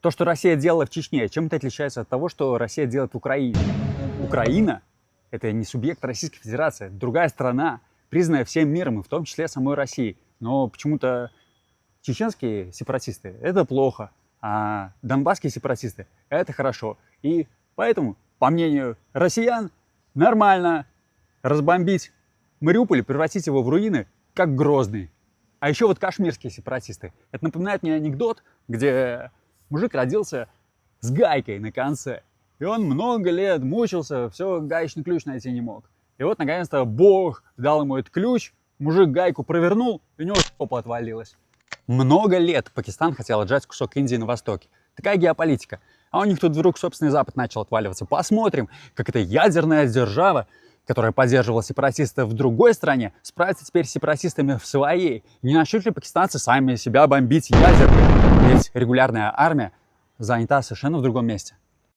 То, что Россия делала в Чечне, чем это отличается от того, что Россия делает в Украине? Украина – это не субъект Российской Федерации, это другая страна, признанная всем миром, и в том числе самой Россией. Но почему-то чеченские сепаратисты – это плохо, а донбасские сепаратисты – это хорошо. И поэтому, по мнению россиян, нормально разбомбить Мариуполь и превратить его в руины, как Грозный. А еще вот кашмирские сепаратисты. Это напоминает мне анекдот, где мужик родился с гайкой на конце. И он много лет мучился, все, гаечный ключ найти не мог. И вот, наконец-то, Бог дал ему этот ключ, мужик гайку провернул, и у него попа отвалилась. Много лет Пакистан хотел отжать кусок Индии на востоке. Такая геополитика. А у них тут вдруг собственный Запад начал отваливаться. Посмотрим, как эта ядерная держава, которая поддерживала сепаратистов в другой стране, справится теперь с сепаратистами в своей. Не начнут ли пакистанцы сами себя бомбить ядеркой? Ведь регулярная армия занята совершенно в другом месте.